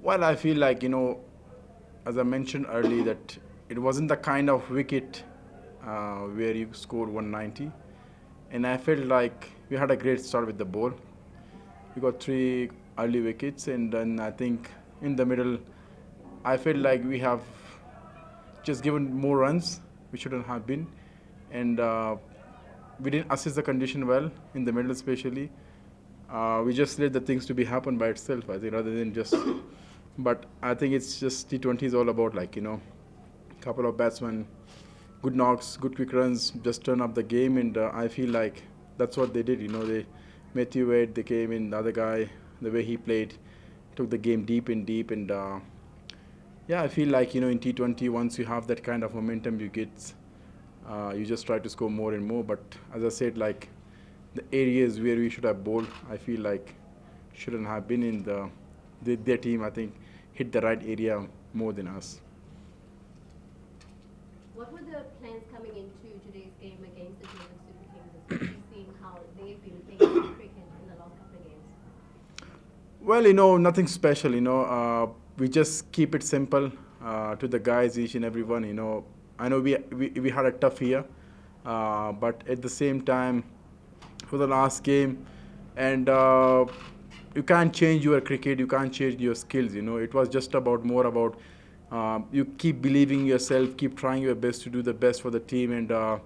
Well, I feel like, as I mentioned earlier, that it wasn't the kind of wicket where you scored 190. And I felt like we had a great start with the ball. We got three early wickets, and then I think in the middle, I felt like we have just given more runs, we shouldn't have been. And we didn't assess the condition well in the middle, especially. We just let the things to be happen by itself, I think, rather than just. But I think it's just T20 is all about, like, couple of batsmen, good knocks, good quick runs, just turn up the game, and I feel like that's what they did. They Matthew Wade, they came in, the other guy, the way he played, took the game deep and deep, and yeah, I feel like in T20, once you have that kind of momentum, you just try to score more and more. But as I said, like the areas where we should have bowled, I feel like shouldn't have been in their team. I think hit the right area more than us. What were the plans coming into today's game against the German Super Kings, especially seeing how they've been playing cricket in the last couple of games? Well, nothing special. We just keep it simple to the guys, each and every one. I know we had a tough year, but at the same time, for the last game, and you can't change your cricket, you can't change your skills. It was just more about you keep believing in yourself, keep trying your best to do the best for the team, and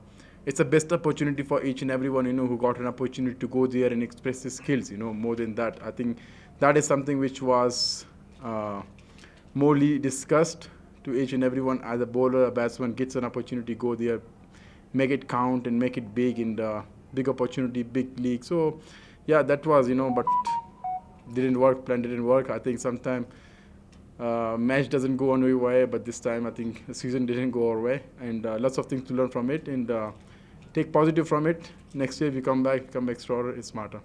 it's a best opportunity for each and everyone who got an opportunity to go there and express his skills. More than that, I think that is something which was morely discussed to each and everyone. As a bowler, a batsman gets an opportunity to go there, make it count and make it big in the big opportunity, big league. So yeah, that was but didn't work, plan didn't work. I think sometimes match doesn't go on your way, but this time I think the season didn't go our way, and lots of things to learn from it, and take positive from it. Next year if we come back stronger and smarter.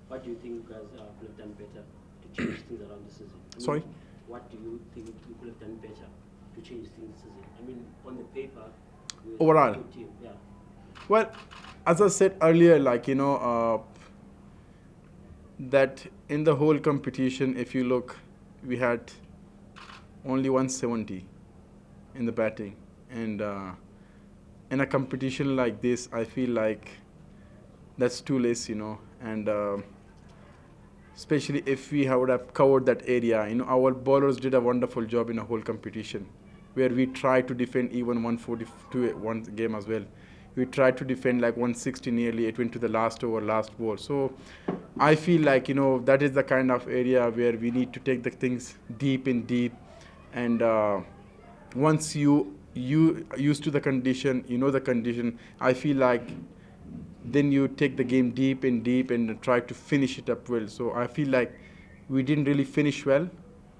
What do you think you guys could have done better to change things around the season? Sorry? What do you think you could have done better to change things this season? I mean, on the paper, overall, a good team, yeah. Well, as I said earlier, like that in the whole competition, if you look, we had only 170 in the batting, and in a competition like this, I feel like that's too less, and especially if we would have covered that area. Our bowlers did a wonderful job in a whole competition, where we tried to defend even 142 one game as well. We tried to defend like 160 nearly. It went to the last over, last ball. So I feel like that is the kind of area where we need to take the things deep in deep, and once you used to the condition, the condition, I feel like then you take the game deep and try to finish it up well. So I feel like we didn't really finish well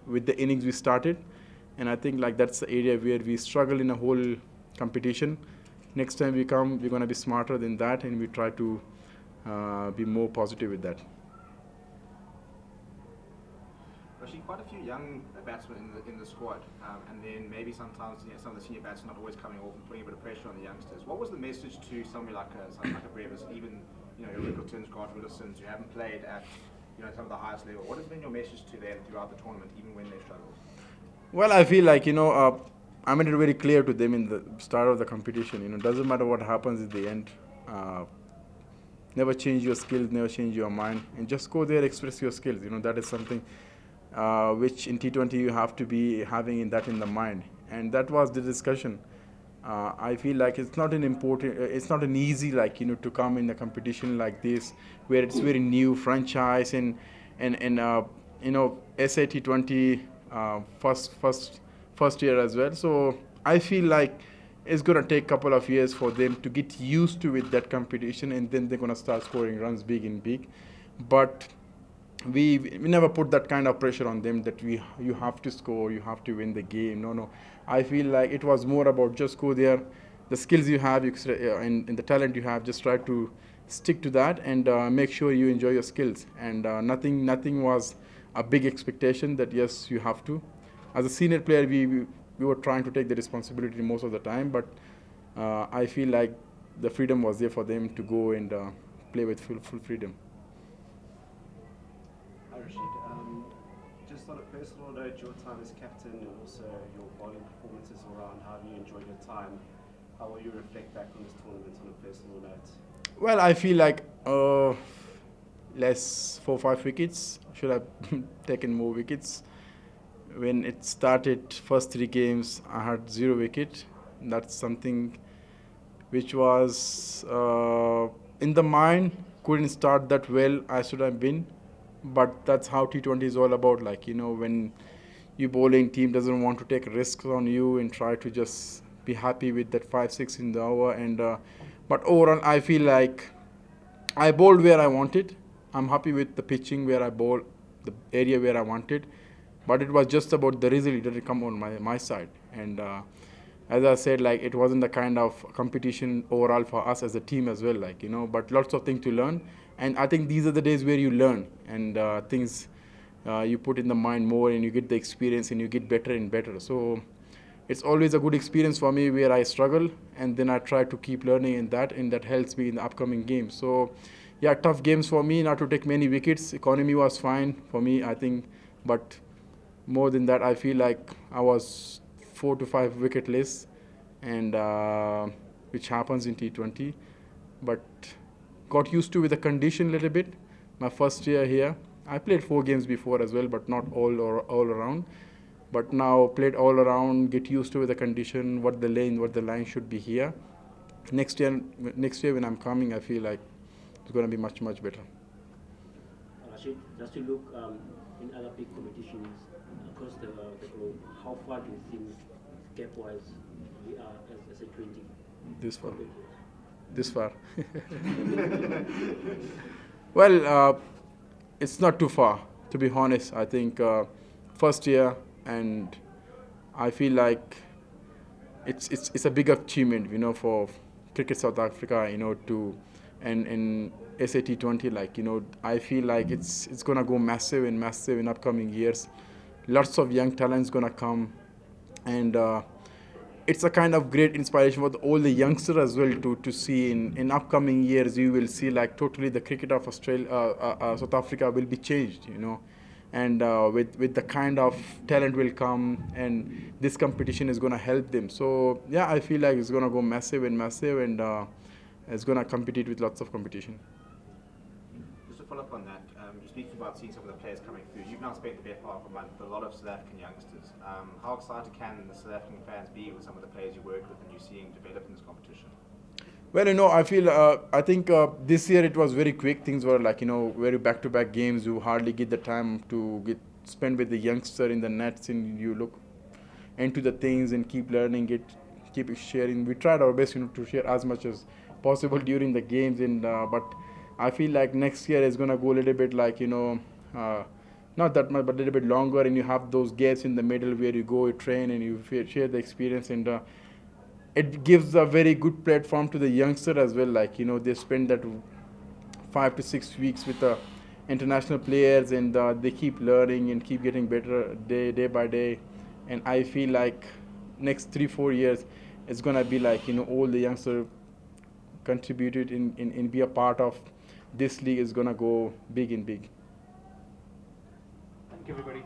with the innings we started, and I think like that's the area where we struggle in a whole competition. Next time we come, we're going to be smarter than that, and we try to be more positive with that. Rashid, quite a few young batsmen in the squad, and then maybe sometimes some of the senior batsmen not always coming off and putting a bit of pressure on the youngsters. What was the message to somebody like a Brevis, even your Ricklettons, Grant Willisons, who haven't played at some of the highest level? What has been your message to them throughout the tournament, even when they've struggled? Well, I feel like I made it very clear to them in the start of the competition. Doesn't matter what happens at the end. Never change your skills, never change your mind, and just go there, express your skills. That is something which in T20 you have to be having in the mind, and that was the discussion. I feel like it's not an easy to come in a competition like this, where it's very new franchise and SA20 first year as well. So I feel like it's going to take a couple of years for them to get used to with that competition, and then they're going to start scoring runs big and big. But we never put that kind of pressure on them that you have to score, you have to win the game. No. I feel like it was more about just go there, the skills you have and the talent you have, just try to stick to that and make sure you enjoy your skills. And nothing was a big expectation that yes, you have to. As a senior player, we were trying to take the responsibility most of the time, but I feel like the freedom was there for them to go and play with full freedom. Rashid, Just on a personal note, your time as captain and also your bowling performances around, how have you enjoyed your time? How will you reflect back on this tournament on a personal note? Well, I feel like less 4 5 wickets. Should have taken more wickets. When it started, first 3 games, I had 0 wicket. That's something which was in the mind. Couldn't start that well. I should have been, but that's how T20 is all about. Like when your bowling team doesn't want to take risks on you and try to just be happy with that 5 6 in the hour. And but overall, I feel like I bowled where I wanted. I'm happy with the pitching where I bowled, the area where I wanted. But it was just about the result. It didn't come on my side. And as I said, like it wasn't the kind of competition overall for us as a team as well. But lots of things to learn. And I think these are the days where you learn and things you put in the mind more, and you get the experience and you get better and better. So it's always a good experience for me where I struggle and then I try to keep learning in that, and that helps me in the upcoming games. So yeah, tough games for me, not to take many wickets. Economy was fine for me, I think, but more than that, I feel like I was 4 to 5 wicket less, and which happens in T20. But got used to with the condition a little bit. My first year here, I played 4 games before as well, but not all around. But now played all around, get used to the condition, what the line should be here. Next year when I'm coming, I feel like it's going to be much better. Rashid, just to look in other big competitions across the globe, how far do you think gap-wise we are as a 20? This far. This far. Well, it's not too far, to be honest. I think first year, and I feel like it's a big achievement, for Cricket South Africa, to and SA20, I feel like it's gonna go massive in upcoming years. Lots of young talents gonna come, and it's a kind of great inspiration for all the youngsters as well to see in upcoming years. You will see like totally the cricket of South Africa will be changed, and with the kind of talent will come, and this competition is going to help them. So yeah, I feel like it's going to go massive, and it's going to compete with lots of competition. Just to follow up on that, you speak about seeing some of the players coming through. You've now spent the better part of a month with a lot of South African youngsters. How excited can the South African fans be with some of the players you work with and you're seeing develop in this competition? Well, I think this year it was very quick. Things were like, very back-to-back games. You hardly get the time to spend with the youngster in the nets, and you look into the things and keep learning it, keep sharing. We tried our best, to share as much as possible during the games, and but I feel like next year is gonna go a little bit like, not that much, but a little bit longer, and you have those gaps in the middle where you go, you train, and you share the experience, and it gives a very good platform to the youngster as well. They spend that 5 to 6 weeks with the international players, and they keep learning and keep getting better day by day. And I feel like next 3 4 years it's gonna be like, all the youngsters contributed in be a part of this league is gonna go big and big. Thank you, everybody.